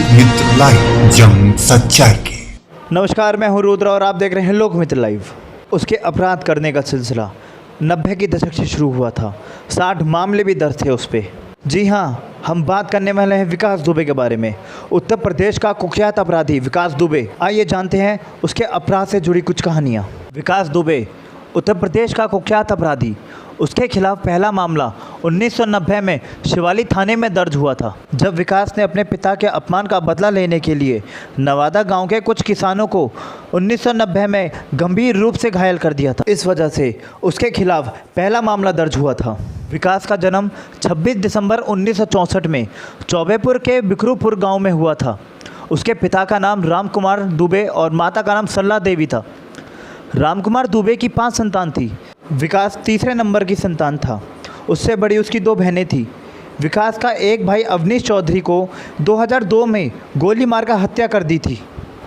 लोकमित्र live, जंग सच्चाई की। नमस्कार, मैं हूं रुद्र और आप देख रहे हैं लोकमित्र लाइव। उसके अपराध करने का सिलसिला 90 के दशक से शुरू हुआ था। 60 मामले भी दर्ज थे उस पर। जी हाँ, हम बात करने वाले हैं विकास दुबे के बारे में। उत्तर प्रदेश का कुख्यात अपराधी विकास दुबे। आइए जानते हैं उसके अपराध से जुड़ी कुछ कहानियाँ। विकास दुबे उत्तर प्रदेश का कुख्यात अपराधी। उसके खिलाफ पहला मामला 1990 में शिवाली थाने में दर्ज हुआ था, जब विकास ने अपने पिता के अपमान का बदला लेने के लिए नवादा गांव के कुछ किसानों को 1990 में गंभीर रूप से घायल कर दिया था। इस वजह से उसके खिलाफ पहला मामला दर्ज हुआ था। विकास का जन्म 26 दिसंबर 1964 में चौबेपुर के बिकरूपुर गाँव में हुआ था। उसके पिता का नाम राम कुमार दुबे और माता का नाम सल्ला देवी था। राम कुमार दुबे की 5 संतान थी। विकास तीसरे नंबर की संतान था। उससे बड़ी उसकी 2 बहनें थीं। विकास का एक भाई अवनीश चौधरी को 2002 में गोली मारकर हत्या कर दी थी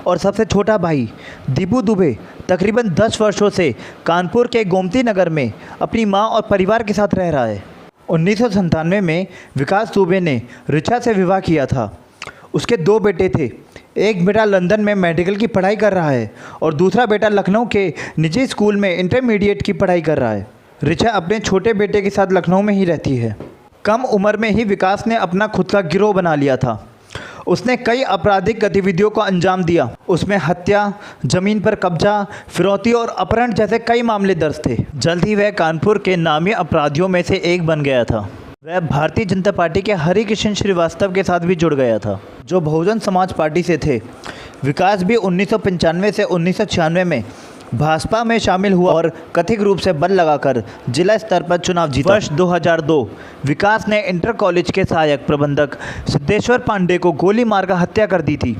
और सबसे छोटा भाई दीपू दुबे तकरीबन 10 वर्षों से कानपुर के गोमती नगर में अपनी मां और परिवार के साथ रह रहा है। 1997 में विकास दुबे ने ऋचा से विवाह किया था। उसके 2 बेटे थे। एक बेटा लंदन में मेडिकल की पढ़ाई कर रहा है और दूसरा बेटा लखनऊ के निजी स्कूल में इंटरमीडिएट की पढ़ाई कर रहा है। ऋचा अपने छोटे बेटे के साथ लखनऊ में ही रहती है। कम उम्र में ही विकास ने अपना खुद का गिरोह बना लिया था। उसने कई आपराधिक गतिविधियों को अंजाम दिया। उसमें हत्या, जमीन पर कब्जा, फिरौती और अपहरण जैसे कई मामले दर्ज थे। जल्द ही वह कानपुर के नामी अपराधियों में से एक बन गया था। वह भारतीय जनता पार्टी के हरिकिशन श्रीवास्तव के साथ भी जुड़ गया था, जो बहुजन समाज पार्टी से थे। विकास भी 1995 से 1996 में भाजपा में शामिल हुआ और कथित रूप से बल लगाकर जिला स्तर पर चुनाव जीता। वर्ष 2002 विकास ने इंटर कॉलेज के सहायक प्रबंधक सिद्धेश्वर पांडे को गोली मारकर हत्या कर दी थी।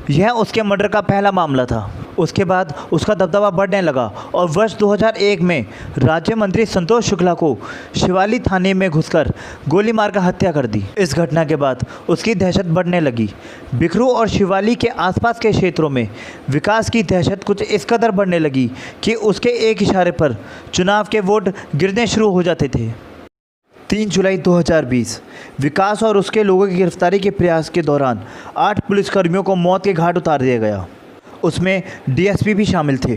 यह उसके मर्डर का पहला मामला था। उसके बाद उसका दबदबा बढ़ने लगा और वर्ष 2001 में राज्य मंत्री संतोष शुक्ला को शिवाली थाने में घुसकर गोली मारकर हत्या कर दी। इस घटना के बाद उसकी दहशत बढ़ने लगी। बिकरू और शिवाली के आसपास के क्षेत्रों में विकास की दहशत कुछ इस कदर बढ़ने लगी कि उसके एक इशारे पर चुनाव के वोट गिरने शुरू हो जाते थे। 3 जुलाई 2020 विकास और उसके लोगों की गिरफ्तारी के प्रयास के दौरान 8 पुलिसकर्मियों को मौत के घाट उतार दिया गया। उसमें डीएसपी भी शामिल थे।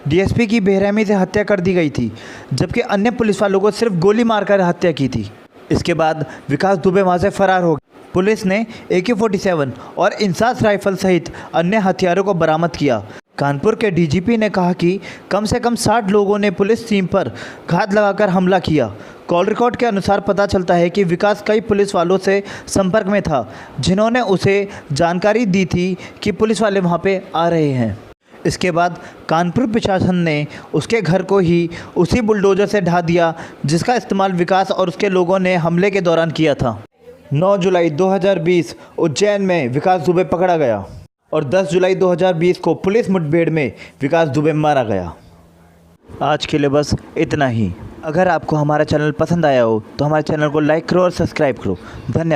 डीएसपी की बेरहमी से हत्या कर दी गई थी, जबकि अन्य पुलिस वालों को सिर्फ गोली मारकर हत्या की थी। इसके बाद विकास दुबे वहाँ से फरार हो गया। पुलिस ने AK-47 और इंसास राइफल सहित अन्य हथियारों को बरामद किया। कानपुर के डीजीपी ने कहा कि कम से कम 60 लोगों ने पुलिस टीम पर घात लगाकर हमला किया। कॉल रिकॉर्ड के अनुसार पता चलता है कि विकास कई पुलिस वालों से संपर्क में था, जिन्होंने उसे जानकारी दी थी कि पुलिस वाले वहां पे आ रहे हैं। इसके बाद कानपुर प्रशासन ने उसके घर को ही उसी बुलडोजर से ढा दिया, जिसका इस्तेमाल विकास और उसके लोगों ने हमले के दौरान किया था। 9 जुलाई 2020 उज्जैन में विकास दुबे पकड़ा गया और 10 जुलाई 2020 को पुलिस मुठभेड़ में विकास दुबे मारा गया। आज के लिए बस इतना ही। अगर आपको हमारा चैनल पसंद आया हो तो हमारे चैनल को लाइक करो और सब्सक्राइब करो। धन्यवाद।